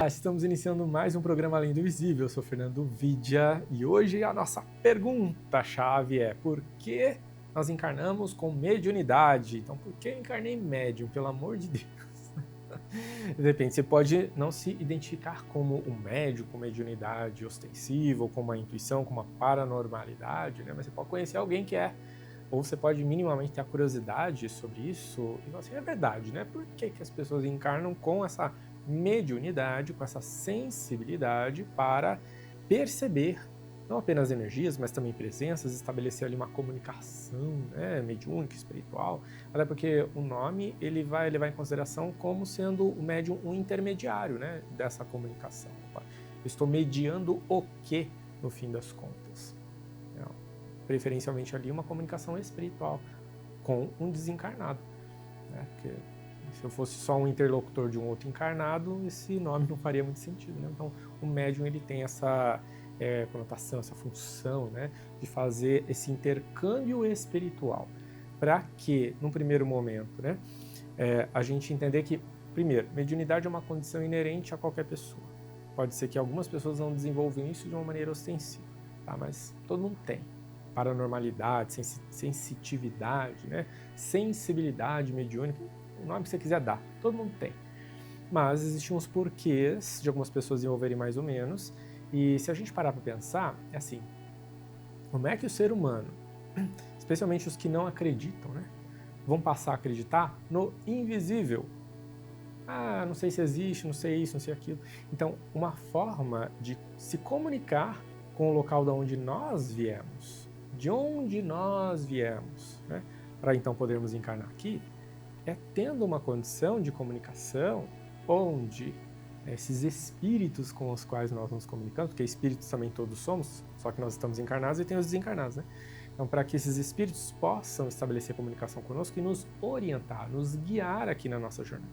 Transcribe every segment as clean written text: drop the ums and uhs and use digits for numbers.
Estamos iniciando mais um programa Além do Visível. Eu sou Fernando Vidia e hoje a nossa pergunta-chave é: por que nós encarnamos com mediunidade? Então, por que eu encarnei médium? Pelo amor de Deus. De repente, você pode não se identificar como um médium com mediunidade ostensiva, ou com uma intuição, com uma paranormalidade, né? Mas você pode conhecer alguém que é. Ou você pode minimamente ter a curiosidade sobre isso e falar assim, é verdade, né? Por que as pessoas encarnam com essa mediunidade, com essa sensibilidade para perceber não apenas energias, mas também presenças, estabelecer ali uma comunicação, né, mediúnica, espiritual, até porque o nome ele vai levar em consideração como sendo o médium um intermediário, né, dessa comunicação. Eu estou mediando o quê, no fim das contas? Preferencialmente ali uma comunicação espiritual com um desencarnado, né? Porque se eu fosse só um interlocutor de um outro encarnado, esse nome não faria muito sentido, né? Então, o médium ele tem essa conotação, essa função, né, de fazer esse intercâmbio espiritual, para que, num primeiro momento, né, a gente entender que, primeiro, mediunidade é uma condição inerente a qualquer pessoa. Pode ser que algumas pessoas não desenvolvam isso de uma maneira ostensiva, tá? Mas todo mundo tem. Paranormalidade, sensitividade, né? Sensibilidade mediúnica, o nome que você quiser dar, todo mundo tem. Mas existem uns porquês de algumas pessoas desenvolverem mais ou menos, e se a gente parar para pensar, é assim, como é que o ser humano, especialmente os que não acreditam, né, vão passar a acreditar no invisível? Ah, não sei se existe, não sei isso, não sei aquilo. Então, uma forma de se comunicar com o local de onde nós viemos, né, para então podermos encarnar aqui, é tendo uma condição de comunicação onde esses espíritos com os quais nós nos comunicamos, porque espíritos também todos somos, só que nós estamos encarnados e tem os desencarnados, né? Então, para que esses espíritos possam estabelecer comunicação conosco e nos orientar, nos guiar aqui na nossa jornada.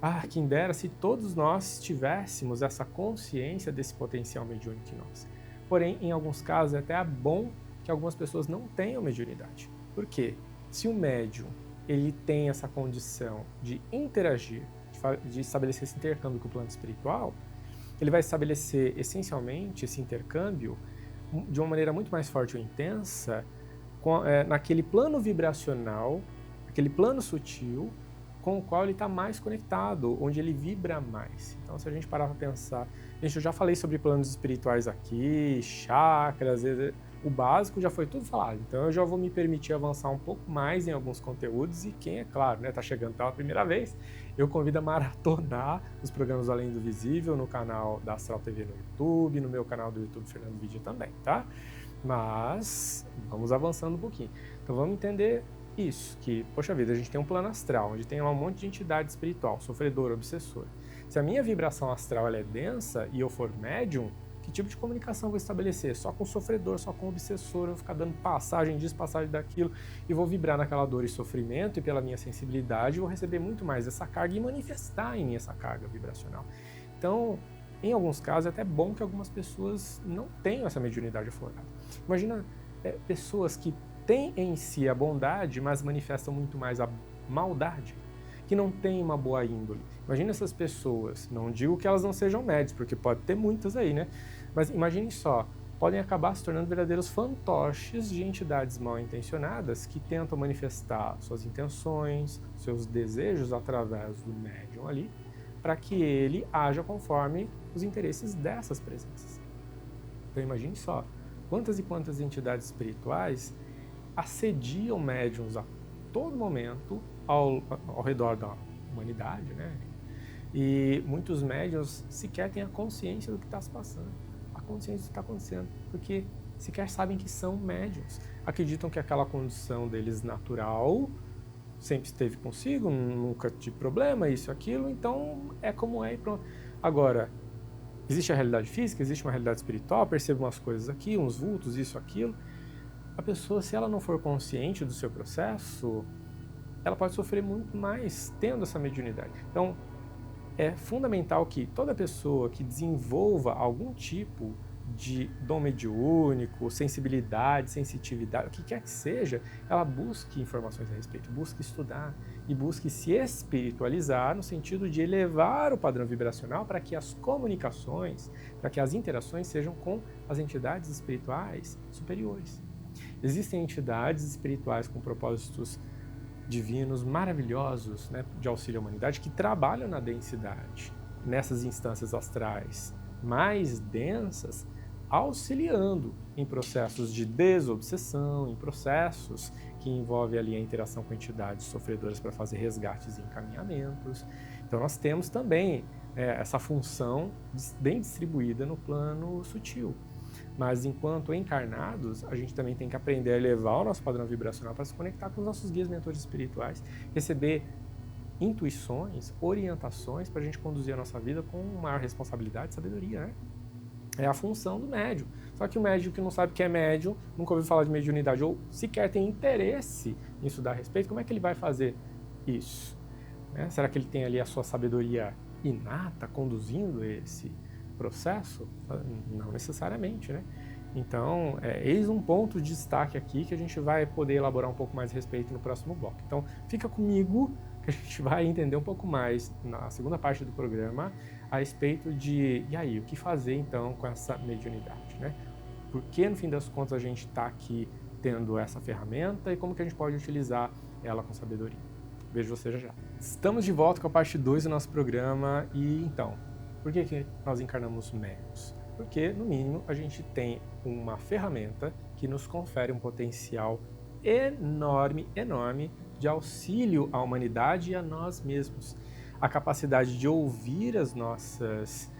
Ah, quem dera se todos nós tivéssemos essa consciência desse potencial mediúnico em nós. Porém, em alguns casos, é até bom que algumas pessoas não tenham mediunidade. Por quê? Se o médium ele tem essa condição de interagir, de estabelecer esse intercâmbio com o plano espiritual, ele vai estabelecer essencialmente esse intercâmbio de uma maneira muito mais forte ou intensa naquele plano vibracional, aquele plano sutil, com o qual ele está mais conectado, onde ele vibra mais. Então, se a gente parar para pensar, gente, eu já falei sobre planos espirituais aqui, chakras, o básico já foi tudo falado, então eu já vou me permitir avançar um pouco mais em alguns conteúdos e quem, é claro, né, tá chegando pela primeira vez, eu convido a maratonar os programas Além do Visível no canal da Astral TV no YouTube, no meu canal do YouTube Fernando Vidia também, tá? Mas vamos avançando um pouquinho. Então vamos entender isso, que, poxa vida, a gente tem um plano astral, onde tem um monte de entidade espiritual, sofredor, obsessor. Se a minha vibração astral ela é densa e eu for médium, que tipo de comunicação vou estabelecer? Só com o sofredor, só com o obsessor, eu vou ficar dando passagem disso, passagem daquilo, e vou vibrar naquela dor e sofrimento, e pela minha sensibilidade, vou receber muito mais essa carga e manifestar em mim essa carga vibracional. Então, em alguns casos, é até bom que algumas pessoas não tenham essa mediunidade aflorada. Imagina pessoas que têm em si a bondade, mas manifestam muito mais a maldade, que não têm uma boa índole. Imagina essas pessoas, não digo que elas não sejam médios, porque pode ter muitas aí, né? Mas imaginem só, podem acabar se tornando verdadeiros fantoches de entidades mal intencionadas que tentam manifestar suas intenções, seus desejos através do médium ali, para que ele haja conforme os interesses dessas presenças. Então imagine só, quantas e quantas entidades espirituais assediam médiums a todo momento ao redor da humanidade, né? E muitos médiums sequer têm a consciência do que está se passando, a consciência do que está acontecendo, porque sequer sabem que são médiums. Acreditam que aquela condição deles natural sempre esteve consigo, nunca tive problema, isso, aquilo, então é como é e pronto. Agora, existe a realidade física, existe uma realidade espiritual, percebo umas coisas aqui, uns vultos, isso, aquilo. A pessoa, se ela não for consciente do seu processo, ela pode sofrer muito mais tendo essa mediunidade. Então, é fundamental que toda pessoa que desenvolva algum tipo de dom mediúnico, sensibilidade, sensitividade, o que quer que seja, ela busque informações a respeito, busque estudar e busque se espiritualizar no sentido de elevar o padrão vibracional para que as comunicações, para que as interações sejam com as entidades espirituais superiores. Existem entidades espirituais com propósitos divinos maravilhosos, né, de auxílio à humanidade, que trabalham na densidade, nessas instâncias astrais mais densas, auxiliando em processos de desobsessão, em processos que envolvem ali a interação com entidades sofredoras para fazer resgates e encaminhamentos. Então nós temos também essa função bem distribuída no plano sutil. Mas enquanto encarnados, a gente também tem que aprender a elevar o nosso padrão vibracional para se conectar com os nossos guias mentores espirituais, receber intuições, orientações para a gente conduzir a nossa vida com maior responsabilidade e sabedoria, né? É a função do médium. Só que o médium que não sabe que é médium, nunca ouviu falar de mediunidade ou sequer tem interesse em estudar a respeito, como é que ele vai fazer isso? Né? Será que ele tem ali a sua sabedoria inata conduzindo esse processo? Não necessariamente, né? Então, eis um ponto de destaque aqui que a gente vai poder elaborar um pouco mais a respeito no próximo bloco. Então, fica comigo que a gente vai entender um pouco mais na segunda parte do programa a respeito de, e aí, o que fazer então com essa mediunidade, né? Por que, no fim das contas, a gente está aqui tendo essa ferramenta e como que a gente pode utilizar ela com sabedoria? Vejo você já já. Estamos de volta com a parte 2 do nosso programa e, então, por que nós encarnamos médiuns? Porque, no mínimo, a gente tem uma ferramenta que nos confere um potencial enorme de auxílio à humanidade e a nós mesmos. A capacidade de ouvir os nossos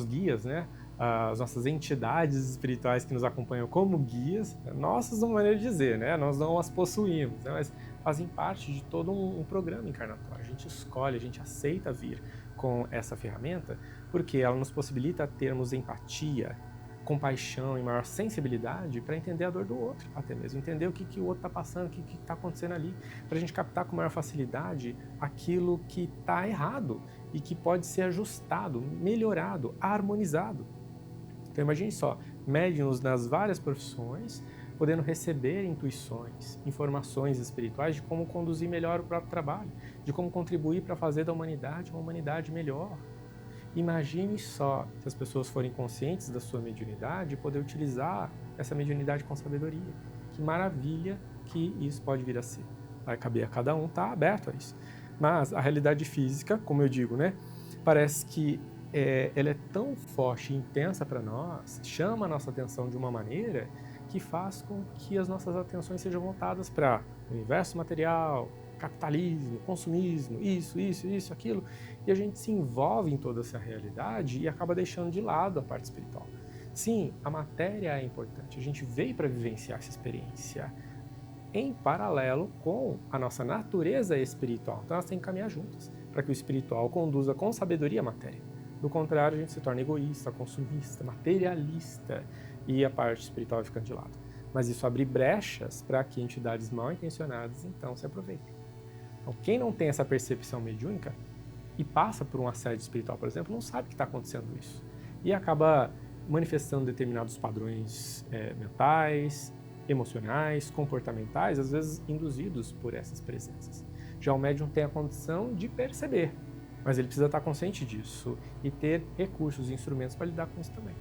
guias, né? As nossas entidades espirituais que nos acompanham como guias, nossas de uma maneira de dizer, né? Nós não as possuímos, né? Mas fazem parte de todo um programa encarnatório. A gente escolhe, a gente aceita vir com essa ferramenta porque ela nos possibilita termos empatia, compaixão e maior sensibilidade para entender a dor do outro, até mesmo entender o que o outro está passando, o que está acontecendo ali, para a gente captar com maior facilidade aquilo que está errado e que pode ser ajustado, melhorado, harmonizado. Então imagine só, médiuns nas várias profissões, podendo receber intuições, informações espirituais de como conduzir melhor o próprio trabalho, de como contribuir para fazer da humanidade uma humanidade melhor. Imagine só se as pessoas forem conscientes da sua mediunidade e poder utilizar essa mediunidade com sabedoria. Que maravilha que isso pode vir a ser. Vai caber a cada um estar aberto a isso. Mas a realidade física, como eu digo, né, parece que ela é tão forte e intensa para nós, chama a nossa atenção de uma maneira que faz com que as nossas atenções sejam voltadas para o universo material, capitalismo, consumismo, isso, aquilo, e a gente se envolve em toda essa realidade e acaba deixando de lado a parte espiritual. Sim, a matéria é importante, a gente veio para vivenciar essa experiência em paralelo com a nossa natureza espiritual, então elas têm que caminhar juntas, para que o espiritual conduza com sabedoria a matéria. Do contrário, a gente se torna egoísta, consumista, materialista, e a parte espiritual vai ficando de lado. Mas isso abre brechas para que entidades mal intencionadas então se aproveitem. Então, quem não tem essa percepção mediúnica e passa por um assédio espiritual, por exemplo, não sabe que está acontecendo isso. E acaba manifestando determinados padrões mentais, emocionais, comportamentais, às vezes induzidos por essas presenças. Já o médium tem a condição de perceber, mas ele precisa estar consciente disso e ter recursos e instrumentos para lidar com isso também.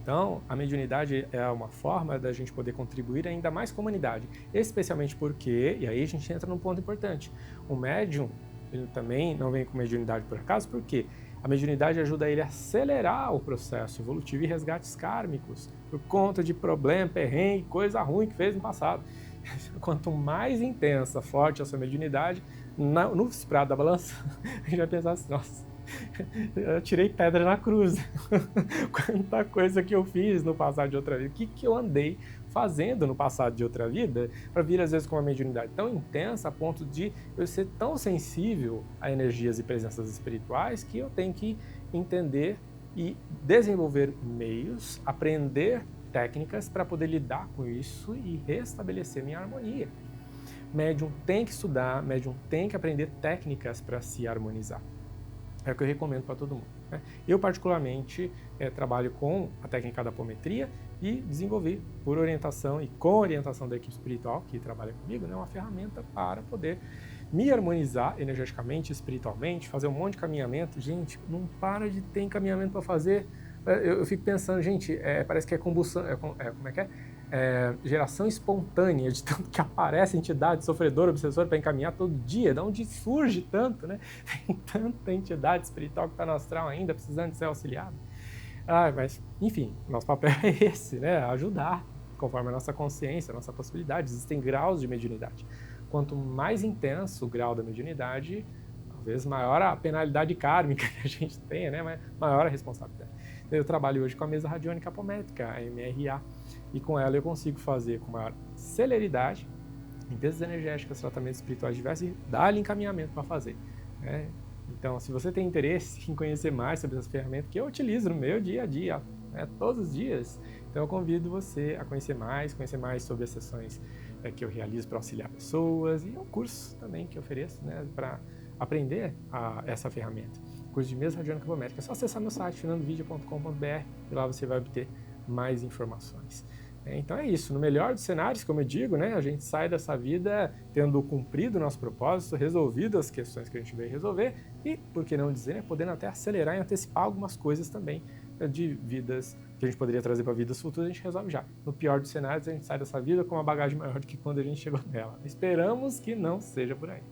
Então, a mediunidade é uma forma da gente poder contribuir ainda mais com a humanidade, especialmente porque, e aí a gente entra num ponto importante, o médium, ele também não vem com mediunidade por acaso, porque a mediunidade ajuda ele a acelerar o processo evolutivo e resgates kármicos, por conta de problema, perrengue, coisa ruim que fez no passado. Quanto mais intensa, forte a sua mediunidade, no prato da balança, a gente vai pensar assim, nossa, eu tirei pedra na cruz. Quanta coisa que eu fiz no passado de outra vida. O que eu andei fazendo no passado de outra vida para vir às vezes com uma mediunidade tão intensa a ponto de eu ser tão sensível a energias e presenças espirituais que eu tenho que entender e desenvolver meios, aprender técnicas para poder lidar com isso e restabelecer minha harmonia. Médium tem que estudar, médium tem que aprender técnicas para se harmonizar. é o que eu recomendo para todo mundo, né? Eu, particularmente, trabalho com a técnica da apometria e desenvolvi, por orientação e com orientação da equipe espiritual que trabalha comigo, né, uma ferramenta para poder me harmonizar energeticamente, espiritualmente, fazer um monte de caminhamento. Gente, não para de ter encaminhamento para fazer. Eu fico pensando, gente, parece que é combustão, como é que é? Geração espontânea, de tanto que aparece entidade sofredora, obsessora para encaminhar todo dia. De onde surge tanto, né? Tem tanta entidade espiritual que está no astral ainda, precisando de ser auxiliada. Mas, enfim, nosso papel é esse, né? Ajudar, conforme a nossa consciência, a nossa possibilidade. Existem graus de mediunidade. Quanto mais intenso o grau da mediunidade, talvez maior a penalidade kármica que a gente tenha, né? Maior a responsabilidade. Eu trabalho hoje com a mesa radiônica apométrica, a MRA, e com ela eu consigo fazer com maior celeridade limpezas energéticas, tratamentos espirituais diversos e dar-lhe encaminhamento para fazer, né? Então, se você tem interesse em conhecer mais sobre essa ferramenta que eu utilizo no meu dia a dia, né, todos os dias, então eu convido você a conhecer mais sobre as sessões que eu realizo para auxiliar pessoas e o curso também que eu ofereço, né, para aprender essa ferramenta. Curso de mesa radiônica apométrica. É só acessar meu site, fernandovidia.com.br, e lá você vai obter mais informações. Então é isso, no melhor dos cenários, como eu digo, né, a gente sai dessa vida tendo cumprido o nosso propósito, resolvido as questões que a gente veio resolver e, por que não dizer, né, podendo até acelerar e antecipar algumas coisas também de vidas que a gente poderia trazer para vidas futuras, a gente resolve já. No pior dos cenários, a gente sai dessa vida com uma bagagem maior do que quando a gente chegou nela. Esperamos que não seja por aí.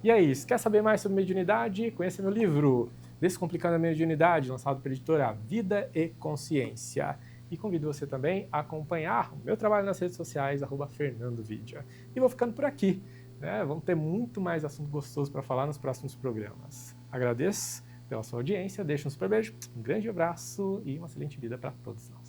E é isso. Quer saber mais sobre mediunidade? Conheça meu livro Descomplicando a Mediunidade, lançado pela editora Vida e Consciência. E convido você também a acompanhar o meu trabalho nas redes sociais, @FernandoVidia. E vou ficando por aqui, né? Vamos ter muito mais assunto gostoso para falar nos próximos programas. Agradeço pela sua audiência, deixo um super beijo, um grande abraço e uma excelente vida para todos nós.